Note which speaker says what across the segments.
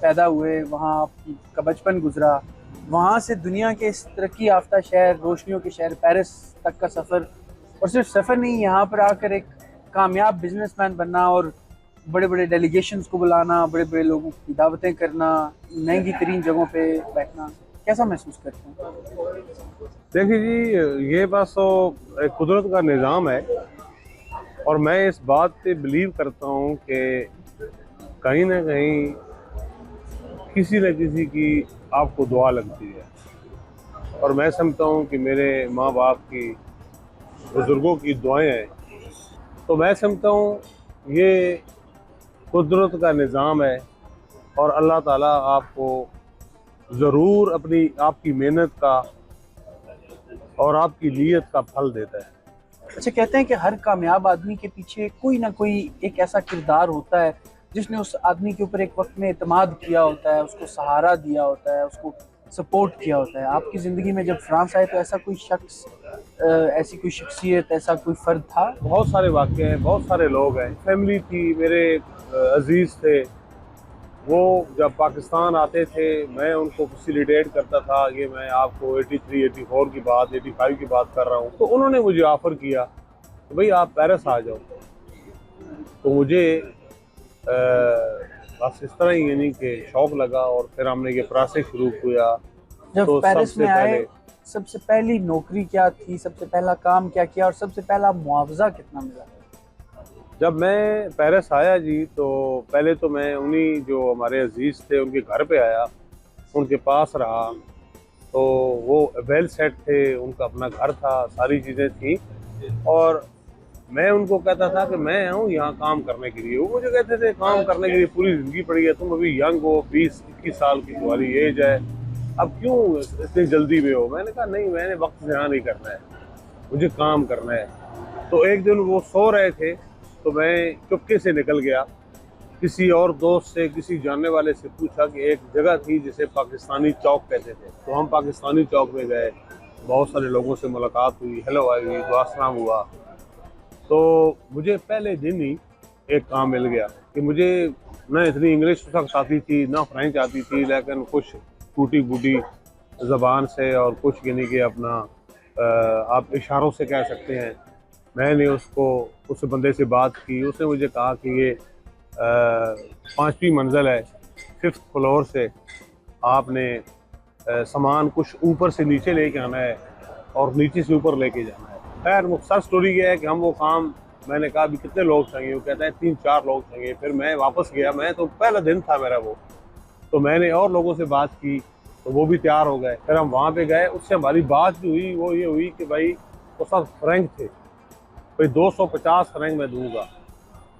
Speaker 1: पैदा हुए, वहाँ आपका बचपन गुजरा, वहाँ से दुनिया के इस तरक्की याफ्ता शहर, रोशनियों के शहर पेरिस तक का सफ़र, और सिर्फ सफ़र नहीं, यहाँ पर आकर एक कामयाब बिजनेसमैन बनना और बड़े बड़े डेलीगेशंस को बुलाना, बड़े बड़े लोगों की दावतें करना, महंगी तरीन जगहों पे बैठना, कैसा महसूस करते हैं?
Speaker 2: देखिए जी, ये बस तो एक कुदरत का निज़ाम है। और मैं इस बात पे बिलीव करता हूँ कि कहीं ना कहीं किसी न किसी की आपको दुआ लगती है। और मैं समझता हूँ कि मेरे माँ बाप की, बुज़ुर्गों की दुआएं हैं। तो मैं समझता हूँ ये कुदरत का निज़ाम है। और अल्लाह ताला आपको ज़रूर अपनी आपकी मेहनत का और आपकी नीयत का फल देता है।
Speaker 1: अच्छा, कहते हैं कि हर कामयाब आदमी के पीछे कोई ना कोई एक ऐसा किरदार होता है जिसने उस आदमी के ऊपर एक वक्त में इत्मीनाद किया होता है, उसको सहारा दिया होता है, उसको सपोर्ट किया होता है। आपकी ज़िंदगी में जब फ्रांस आए तो ऐसा कोई शख्स, ऐसी कोई शख्सियत, ऐसा कोई फ़र्द था?
Speaker 2: बहुत सारे वाक़े हैं, बहुत सारे लोग हैं। फैमिली थी, मेरे अजीज़ थे। वो जब पाकिस्तान आते थे मैं उनको फैसिलिटेट करता था। ये मैं आपको 83, 84 की बात, 85 की बात कर रहा हूँ। तो उन्होंने मुझे ऑफ़र किया कि भाई आप पेरिस आ जाओ। तो मुझे बस इस तरह ही यानी कि शौक़ लगा और फिर हमने ये प्रोसेस शुरू किया।
Speaker 1: जब
Speaker 2: तो
Speaker 1: पेरिस
Speaker 2: सबसे
Speaker 1: में आए,
Speaker 2: पहले
Speaker 1: सबसे पहली नौकरी क्या थी, सबसे पहला काम क्या किया और सबसे पहला मुआवजा कितना मिला?
Speaker 2: जब मैं पेरिस आया जी, तो पहले तो मैं उन्हीं जो हमारे अजीज़ थे उनके घर पे आया, उनके पास रहा। तो वो वेल सेट थे, उनका अपना घर था, सारी चीज़ें थी। और मैं उनको कहता था कि मैं आऊँ यहाँ काम करने के लिए। वो मुझे कहते थे काम करने के लिए पूरी ज़िंदगी पड़ी है, तुम अभी यंग हो, 20-21 साल की तुम्हारी एज है, अब क्यों इतनी जल्दी में हो। मैंने कहा नहीं, मैंने वक्त ज़ाया नहीं करना है, मुझे काम करना है। तो एक दिन वो सो रहे थे तो मैं चुपके से निकल गया। किसी और दोस्त से, किसी जानने वाले से पूछा कि एक जगह थी जिसे पाकिस्तानी चौक कहते थे। तो हम पाकिस्तानी चौक में गए, बहुत सारे लोगों से मुलाकात हुई, हेलो आई हुई, दुआ सलाम हुआ। तो मुझे पहले दिन ही एक काम मिल गया कि मुझे ना इतनी इंग्लिश उस वक्त आती थी, ना फ्रेंच आती थी, लेकिन कुछ टूटी फूटी ज़बान से और कुछ यानी कि अपना आप इशारों से कह सकते हैं। मैंने उस बंदे से बात की। उसने मुझे कहा कि ये 5वीं मंजिल है, 5th फ्लोर से आपने सामान कुछ ऊपर से नीचे लेके आना है और नीचे से ऊपर लेके जाना है। खैर मुख्तसर स्टोरी ये है कि हम वो काम, मैंने कहा अभी कितने लोग चाहिए, वो कहता है 3-4 लोग चाहिए। फिर मैं वापस गया, मैं तो पहला दिन था मेरा वो, तो मैंने और लोगों से बात की तो वो भी तैयार हो गए। फिर हम वहाँ पे गए, उससे हमारी बात जो हुई वो ये हुई कि भाई वो सब फ्रैंक थे, भाई 250 फ्रैंक मैं दूंगा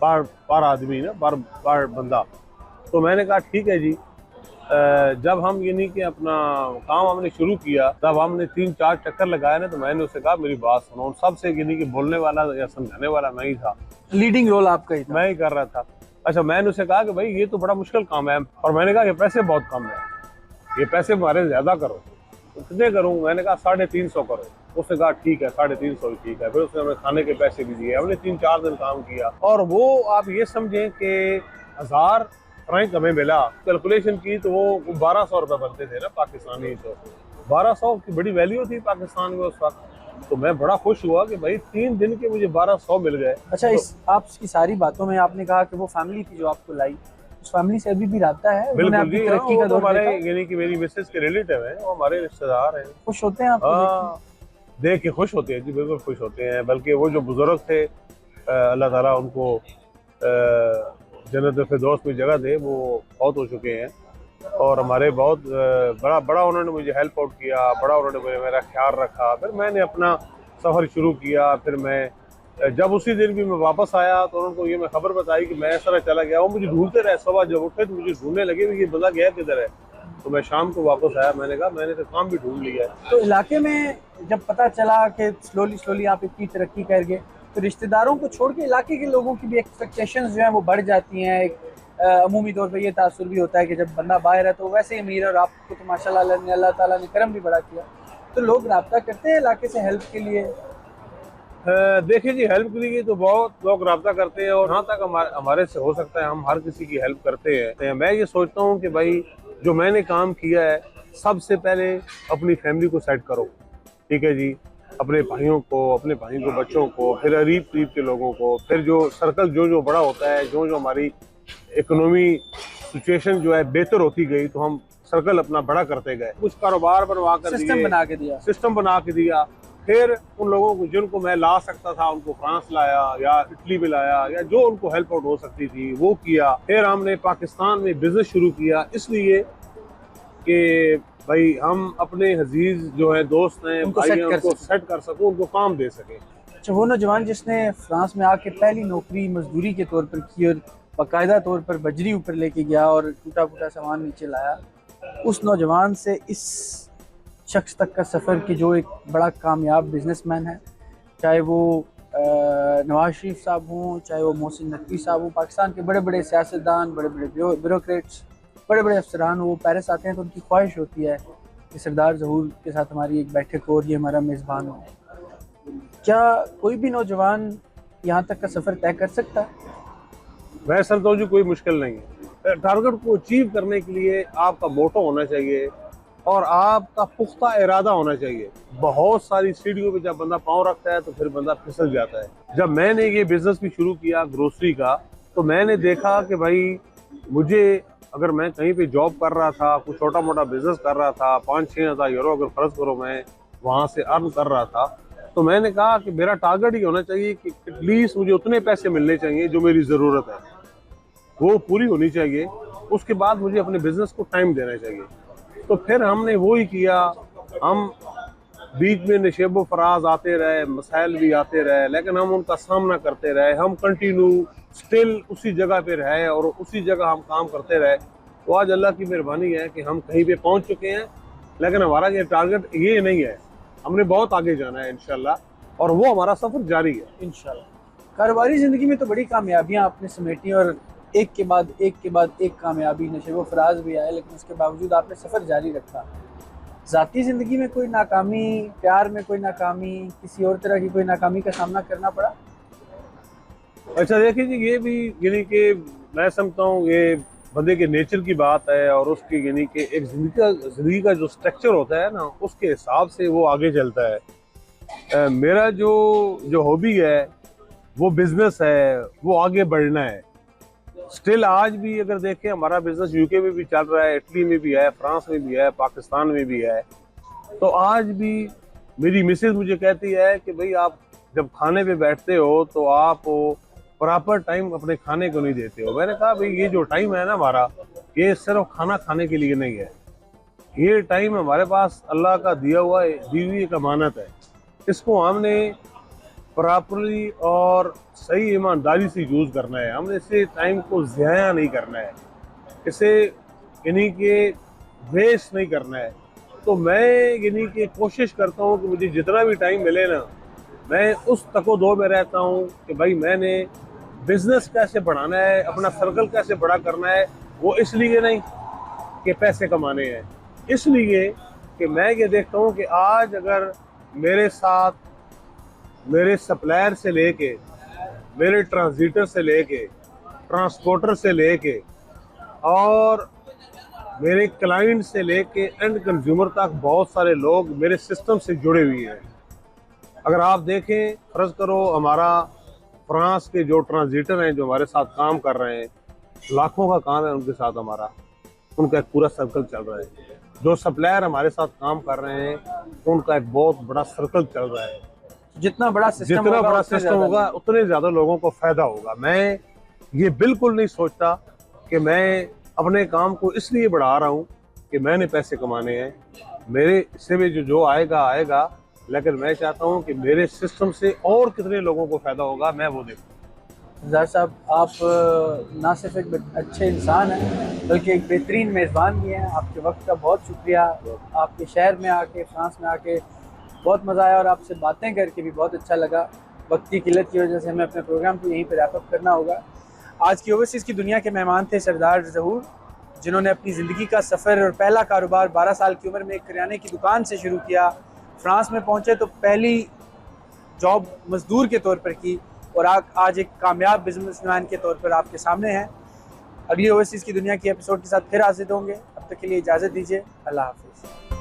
Speaker 2: पर आदमी ना, पर बंदा। तो मैंने कहा ठीक है जी। जब हम यानी कि अपना काम हमने शुरू किया, तब हमने 3-4 चक्कर लगाए ना, तो मैंने उससे कहा मेरी बात सुनो। सबसे यानी कि बोलने वाला या समझाने वाला मैं ही था,
Speaker 1: लीडिंग रोल आपका ही था?
Speaker 2: मैं ही कर रहा था। अच्छा, मैंने उससे कहा कि भाई ये तो बड़ा मुश्किल काम है, और मैंने कहा कि पैसे बहुत कम है, ये पैसे हमारे ज़्यादा करो। तो कितने करूँ? मैंने कहा 350 करो। उसने कहा ठीक है, 350 ही ठीक है। फिर उसने हमें खाने के पैसे भी दिए। हमने 3-4 दिन काम किया और वो आप ये समझें कि 1000 फ्रैंक हमें मिला। कैलकुलेशन की तो वो 1200 रुपये बनते थे ना पाकिस्तानी। तो 1200 की बड़ी वैल्यू थी पाकिस्तान में उस वक्त। तो मैं बड़ा खुश हुआ कि भाई 3 दिन के मुझे 1200 मिल गए।
Speaker 1: अच्छा,
Speaker 2: तो
Speaker 1: इस आपकी सारी बातों में आपने कहा कि वो फैमिली थी जो आपको लाई, उस फैमिली से अभी भी रब्ता है? उन्होंने
Speaker 2: बिल्कुल
Speaker 1: आपकी
Speaker 2: जी, हाँ,
Speaker 1: तरक्की
Speaker 2: वो
Speaker 1: का
Speaker 2: तो
Speaker 1: दौर
Speaker 2: हमारे
Speaker 1: देखा?
Speaker 2: यानी कि मेरी मिसेज के रिलेटिव हैं, वो हमारे रिश्तेदार हैं।
Speaker 1: खुश होते हैं आपको देख के?
Speaker 2: हाँ, देख के खुश होते हैं जी, बिल्कुल खुश होते हैं। बल्कि वो जो बुजुर्ग थे, अल्लाह ताला उनको जन्नत फिरदौस में जगह दे, वो बहुत हो चुके हैं। और हमारे बहुत बड़ा बड़ा उन्होंने मुझे हेल्प आउट किया, बड़ा उन्होंने मेरा ख्याल रखा। फिर मैंने अपना सफ़र शुरू किया। फिर मैं जब उसी दिन भी मैं वापस आया तो उनको ये मैं खबर बताई कि मैं इस तरह चला गया। वो मुझे ढूंढते रहे, सुबह जब उठे तो मुझे ढूंढने लगे कि ये बंदा गया किधर है। तो मैं शाम को वापस आया, मैंने कहा मैंने तो काम भी ढूंढ लिया है।
Speaker 1: तो इलाके में जब पता चला कि स्लोली स्लोली आप इतनी तरक्की कर गए, तो रिश्तेदारों को छोड़ के इलाके के लोगों की भी एक्सपेक्टेशंस जो हैं वो बढ़ जाती हैं। एक अमूमी तौर पे ये तासुर भी होता है कि जब बंदा बाहर है तो वैसे ही अमीर है, और आपको तो माशाल्लाह अल्लाह ताला ने करम भी बड़ा किया, तो लोग रब्ता करते हैं इलाके से हेल्प के लिए?
Speaker 2: देखिए जी, हेल्प के लिए तो बहुत लोग रब्ता करते हैं और जहाँ तक हमारे से हो सकता है हम हर किसी की हेल्प करते हैं। मैं ये सोचता हूँ कि भाई जो मैंने काम किया है, सबसे पहले अपनी फैमिली को सेट करो, ठीक है जी, अपने भाइयों को, अपने भाई को, बच्चों को, फिर करीब के लोगों को, फिर जो सर्कल जो बड़ा होता है, जो हमारी इकोनॉमी सिचुएशन जो है बेहतर होती गई, तो हम सर्कल अपना बड़ा करते गए, कुछ कारोबार बनवा कर
Speaker 1: सिस्टम बना के दिया।
Speaker 2: फिर उन लोगों को जिनको मैं ला सकता था उनको फ्रांस लाया या इटली में लाया, या जो उनको हेल्प आउट हो सकती थी वो किया। फिर हमने पाकिस्तान में बिजनेस शुरू किया, इसलिए कि भाई हम अपने अजीज जो है दोस्त हैं,
Speaker 1: उनको
Speaker 2: भाई
Speaker 1: सेट
Speaker 2: हैं,
Speaker 1: कर
Speaker 2: उनको
Speaker 1: सकें।
Speaker 2: सेट कर सकूं, उनको काम दे सके।
Speaker 1: अच्छा, वो नौजवान जिसने फ्रांस में आके पहली नौकरी मजदूरी के तौर पर की और बाकायदा तौर पर बजरी ऊपर लेके गया और टूटा फूटा सामान नीचे लाया, उस नौजवान से इस शख्स तक का सफ़र कि जो एक बड़ा कामयाब बिजनेसमैन है, चाहे वो नवाज शरीफ साहब हों, चाहे वो मोहसिन नकवी साहब हों, पाकिस्तान के बड़े बड़े सियासतदान, बड़े बड़े ब्यूरोक्रेट्स, बड़े बड़े अफसरान, वो पेरिस आते हैं तो उनकी ख्वाहिश होती है कि सरदार ज़हूर के साथ हमारी एक बैठक हो और ये हमारा मेज़बान हो। क्या कोई भी नौजवान यहाँ तक का सफ़र तय कर सकता है?
Speaker 2: मैं समझता हूँ जी कोई मुश्किल नहीं है। टारगेट को अचीव करने के लिए आपका मोटो होना चाहिए और आपका पुख्ता इरादा होना चाहिए। बहुत सारी सीढ़ियों पे जब बंदा पाँव रखता है तो फिर बंदा फिसल जाता है। जब मैंने ये बिजनेस भी शुरू किया ग्रोसरी का, तो मैंने देखा कि भाई मुझे, अगर मैं कहीं पे जॉब कर रहा था, कुछ छोटा मोटा बिजनेस कर रहा था, 5-6 हज़ार यूरो अगर फर्ज करो मैं वहाँ से अर्न कर रहा था, तो मैंने कहा कि मेरा टारगेट ही होना चाहिए कि एटलीस्ट मुझे उतने पैसे मिलने चाहिए जो मेरी ज़रूरत है, वो पूरी होनी चाहिए। उसके बाद मुझे अपने बिजनेस को टाइम देना चाहिए। तो फिर हमने वो ही किया। हम बीच में नशेबो फराज आते रहे, मसाइल भी आते रहे, लेकिन हम उनका सामना करते रहे। हम कंटिन्यू स्टिल उसी जगह पे रहे और उसी जगह हम काम करते रहे। तो आज अल्लाह की मेहरबानी है कि हम कहीं पे पहुंच चुके हैं, लेकिन हमारा ये टारगेट ये नहीं है, हमने बहुत आगे जाना है इंशाल्लाह, और वो हमारा सफ़र जारी है
Speaker 1: इंशाल्लाह। कारोबारी ज़िंदगी में तो बड़ी कामयाबियाँ आपने समेटी और एक के बाद एक कामयाबी, नशेबो फराज भी आए, लेकिन उसके बावजूद आपने सफ़र जारी रखा। ज़ाती ज़िंदगी में कोई नाकामी, प्यार में कोई नाकामी, किसी और तरह की कोई नाकामी का सामना करना पड़ा?
Speaker 2: अच्छा देखिए जी, ये भी यानी कि मैं समझता हूँ ये बंदे के नेचर की बात है और उसकी यानी कि एक ज़िंदगी का जो स्ट्रक्चर होता है ना, उसके हिसाब से वो आगे चलता है। मेरा जो हॉबी है वो बिज़नेस है, वो आगे बढ़ना है। स्टिल आज भी अगर देखें हमारा बिजनेस यूके में भी चल रहा है, इटली में भी है, फ्रांस में भी है, पाकिस्तान में भी है। तो आज भी मेरी मिसेज मुझे कहती है कि भाई आप जब खाने पे बैठते हो तो आप प्रॉपर टाइम अपने खाने को नहीं देते हो। मैंने कहा भाई ये जो टाइम है ना हमारा, ये सिर्फ खाना खाने के लिए नहीं है, ये टाइम हमारे पास अल्लाह का दिया हुआ दी हुई एक अमानत है। इसको हमने प्रॉपरली और सही ईमानदारी से यूज़ करना है। हमने इसे टाइम को ज़ाया नहीं करना है, इसे यानी कि वेस्ट नहीं करना है। तो मैं यानी कि कोशिश करता हूँ कि मुझे जितना भी टाइम मिले ना, मैं उस तको-दो में रहता हूँ कि भाई मैंने बिज़नेस कैसे बढ़ाना है, अपना सर्कल कैसे बड़ा करना है। वो इसलिए नहीं कि पैसे कमाने हैं, इसलिए कि मैं ये देखता हूँ कि आज अगर मेरे साथ मेरे सप्लायर से लेके, मेरे ट्रांजिटर से लेके, ट्रांसपोर्टर से लेके और मेरे क्लाइंट से लेके एंड कंज्यूमर तक बहुत सारे लोग मेरे सिस्टम से जुड़े हुए हैं। अगर आप देखें, फ़र्ज़ करो हमारा फ्रांस के जो ट्रांजिटर हैं जो हमारे साथ काम कर रहे हैं, लाखों का काम है उनके साथ हमारा, उनका एक पूरा सर्कल चल रहा है। जो सप्लायर हमारे साथ काम कर रहे हैं उनका एक बहुत बड़ा सर्कल चल रहा है।
Speaker 1: जितना बड़ा सिस्टम
Speaker 2: होगा उतने ज़्यादा लोगों को फ़ायदा होगा। मैं ये बिल्कुल नहीं सोचता कि मैं अपने काम को इसलिए बढ़ा रहा हूँ कि मैंने पैसे कमाने हैं, मेरे हिस्से में जो आएगा आएगा, लेकिन मैं चाहता हूँ कि मेरे सिस्टम से और कितने लोगों को फ़ायदा होगा मैं वो देखूँ।
Speaker 1: ज़ाहिर साहब, आप ना सिर्फ एक अच्छे इंसान हैं बल्कि एक बेहतरीन मेज़बान भी हैं। आपके वक्त का बहुत शुक्रिया। आपके शहर में आके, फ्रांस में आके बहुत मज़ा आया और आपसे बातें करके भी बहुत अच्छा लगा। वक्त की किल्लत की वजह से हमें अपने प्रोग्राम को यहीं पर रैप अप करना होगा। आज की ओवरसीज़ की दुनिया के मेहमान थे सरदार ज़हूर, जिन्होंने अपनी ज़िंदगी का सफ़र और पहला कारोबार 12 साल की उम्र में एक किराने की दुकान से शुरू किया। फ्रांस में पहुँचे तो पहली जॉब मजदूर के तौर पर की और आज एक कामयाब बिजनेसमैन के तौर पर आपके सामने हैं। अगली ओवरसीज़ की दुनिया की एपिसोड के साथ फिर हाजिर होंगे। अब तक के लिए इजाज़त दीजिए। अल्लाह हाफिज़।